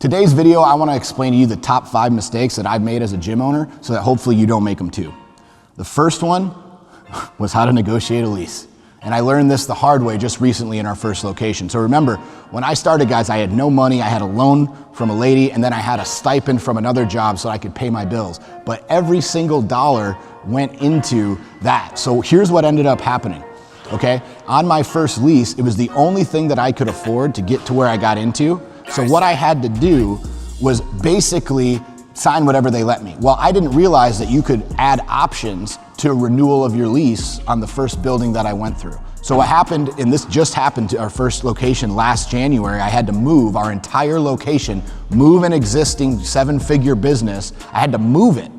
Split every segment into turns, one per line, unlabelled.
Today's video, I want to explain to you the top 5 mistakes that I've made as a gym owner so that hopefully you don't make them too. The first one was how to negotiate a lease. And I learned this the hard way just recently in our first location. So remember, when I started, guys, I had no money. I had a loan from a lady, and then I had a stipend from another job so I could pay my bills. But every single dollar went into that. So here's what ended up happening, okay? On my first lease, it was the only thing that I could afford to get to where I got into. So what I had to do was basically sign whatever they let me. Well, I didn't realize that you could add options to a renewal of your lease on the first building that I went through. So what happened, and this just happened to our first location last January, I had to move our entire location, move an existing 7-figure business. I had to move it.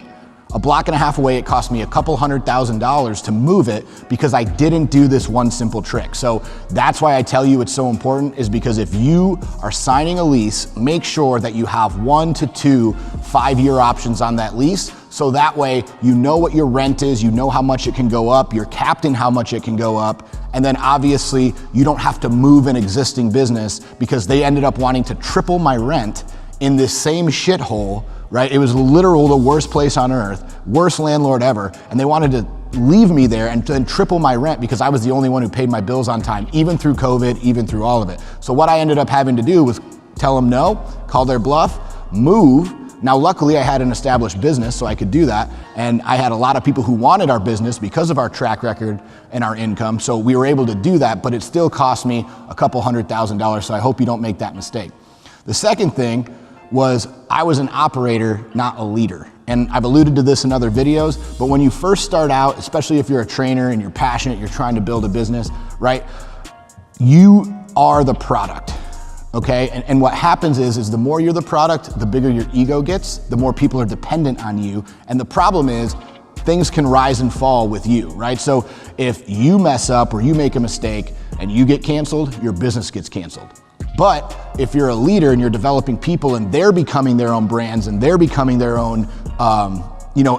A block and a half away, it cost me a couple $100,000 to move it because I didn't do this one simple trick. So that's why I tell you it's so important, is because if you are signing a lease, make sure that you have 1 to 2 5-year options on that lease. So that way you know what your rent is, you know how much it can go up, you're capped in how much it can go up. And then obviously you don't have to move an existing business because they ended up wanting to triple my rent in this same shithole, right? It was literal the worst place on earth, worst landlord ever. And they wanted to leave me there and then triple my rent because I was the only one who paid my bills on time, even through COVID, even through all of it. So what I ended up having to do was tell them no, call their bluff, move. Now, luckily I had an established business so I could do that. And I had a lot of people who wanted our business because of our track record and our income. So we were able to do that, but it still cost me a couple $100,000. So I hope you don't make that mistake. The second thing was I was an operator, not a leader. And I've alluded to this in other videos, but when you first start out, especially if you're a trainer and you're passionate, you're trying to build a business, right? You are the product, okay? And what happens is the more you're the product, the bigger your ego gets, the more people are dependent on you. And the problem is things can rise and fall with you, right? So if you mess up or you make a mistake and you get canceled, your business gets canceled. But if you're a leader and you're developing people and they're becoming their own brands and they're becoming their own,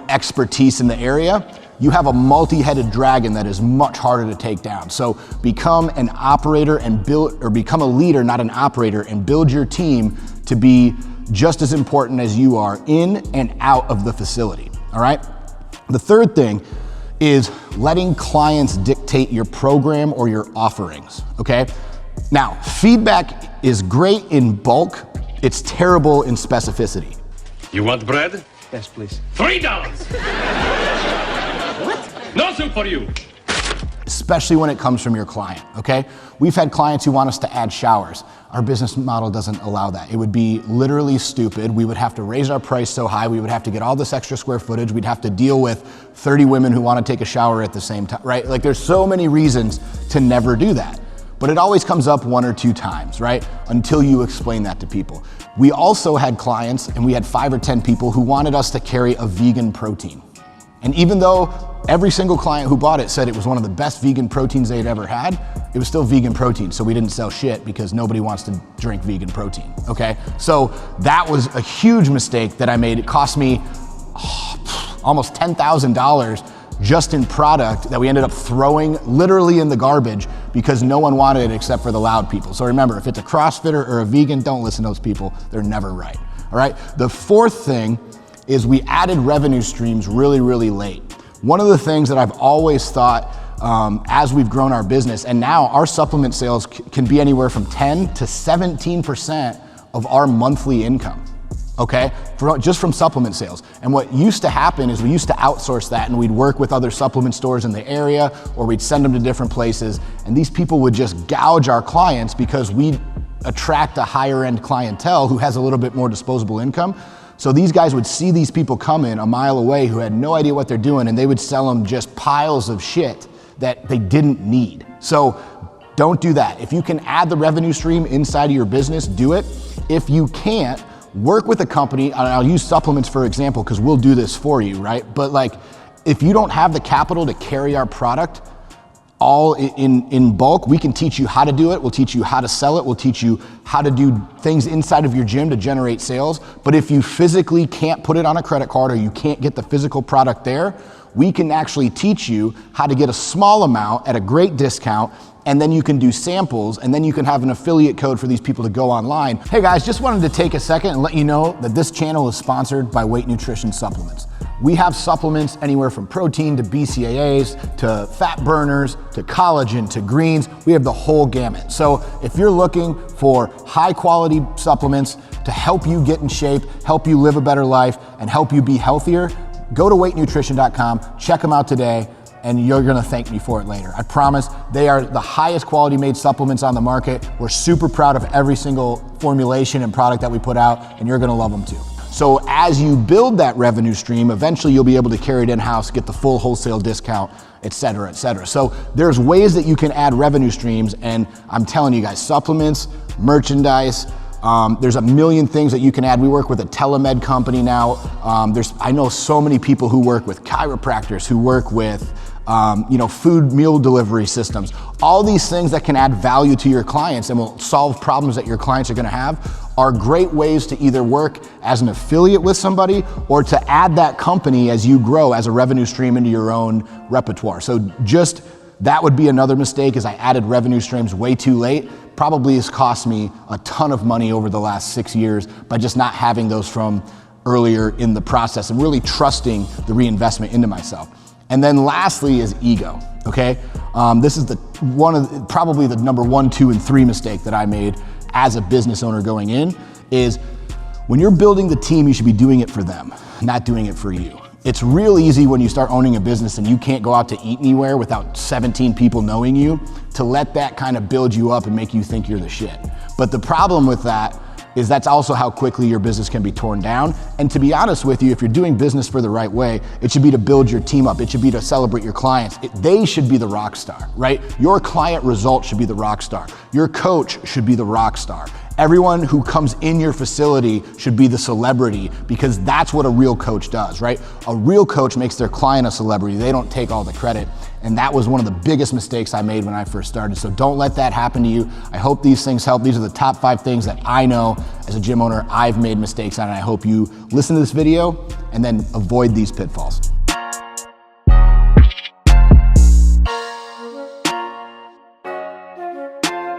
expertise in the area, you have a multi-headed dragon that is much harder to take down. So become an operator and become a leader, not an operator, and build your team to be just as important as you are in and out of the facility, all right? The third thing is letting clients dictate your program or your offerings, okay? Now, feedback is great in bulk. It's terrible in specificity.
You want bread?
Yes, please.
$3! What? No soup for you.
Especially when it comes from your client, okay? We've had clients who want us to add showers. Our business model doesn't allow that. It would be literally stupid. We would have to raise our price so high. We would have to get all this extra square footage. We'd have to deal with 30 women who want to take a shower at the same time, right? Like there's so many reasons to never do that. But it always comes up 1 or 2 times, right? Until you explain that to people. We also had clients, and we had 5 or 10 people who wanted us to carry a vegan protein. And even though every single client who bought it said it was one of the best vegan proteins they'd ever had, it was still vegan protein. So we didn't sell shit because nobody wants to drink vegan protein, okay? So that was a huge mistake that I made. It cost me almost $10,000 just in product that we ended up throwing literally in the garbage because no one wanted it except for the loud people. So remember, if it's a CrossFitter or a vegan, don't listen to those people. They're never right, all right? The fourth thing is we added revenue streams really, really late. One of the things that I've always thought as we've grown our business, and now our supplement sales can be anywhere from 10 to 17% of our monthly income. Okay, just from supplement sales. And what used to happen is we used to outsource that and we'd work with other supplement stores in the area or we'd send them to different places. And these people would just gouge our clients because we attract a higher end clientele who has a little bit more disposable income. So these guys would see these people come in a mile away who had no idea what they're doing and they would sell them just piles of shit that they didn't need. So don't do that. If you can add the revenue stream inside of your business, do it. If you can't, work with a company, and I'll use supplements for example, because we'll do this for you, right? But like, if you don't have the capital to carry our product all in bulk, we can teach you how to do it. We'll teach you how to sell it. We'll teach you how to do things inside of your gym to generate sales. But if you physically can't put it on a credit card or you can't get the physical product there, we can actually teach you how to get a small amount at a great discount, and then you can do samples, and then you can have an affiliate code for these people to go online. Hey guys, just wanted to take a second and let you know that this channel is sponsored by Weight Nutrition Supplements. We have supplements anywhere from protein to BCAAs to fat burners to collagen to greens. We have the whole gamut. So if you're looking for high quality supplements to help you get in shape, help you live a better life, and help you be healthier, go to weightnutrition.com, check them out today, and you're gonna thank me for it later. I promise. They are the highest quality made supplements on the market. We're super proud of every single formulation and product that we put out, and you're gonna love them too. So as you build that revenue stream, eventually you'll be able to carry it in-house, get the full wholesale discount, et cetera, et cetera. So there's ways that you can add revenue streams, and I'm telling you guys, supplements, merchandise, there's a million things that you can add. We work with a telemed company now. I know so many people who work with chiropractors, who work with food meal delivery systems. All these things that can add value to your clients and will solve problems that your clients are gonna have are great ways to either work as an affiliate with somebody or to add that company as you grow as a revenue stream into your own repertoire. So just that would be another mistake, is I added revenue streams way too late. Probably has cost me a ton of money over the last 6 years by just not having those from earlier in the process and really trusting the reinvestment into myself. And then lastly is ego, okay? This is probably the number 1, 2, and 3 mistake that I made as a business owner going in, is when you're building the team, you should be doing it for them, not doing it for you. It's real easy when you start owning a business and you can't go out to eat anywhere without 17 people knowing you, to let that kind of build you up and make you think you're the shit. But the problem with that is that's also how quickly your business can be torn down. And to be honest with you, if you're doing business for the right way, it should be to build your team up. It should be to celebrate your clients. They should be the rock star, right? Your client results should be the rock star. Your coach should be the rock star. Everyone who comes in your facility should be the celebrity, because that's what a real coach does, right? A real coach makes their client a celebrity. They don't take all the credit. And that was one of the biggest mistakes I made when I first started. So don't let that happen to you. I hope these things help. These are the top 5 things that I know as a gym owner I've made mistakes on, and I hope you listen to this video and then avoid these pitfalls.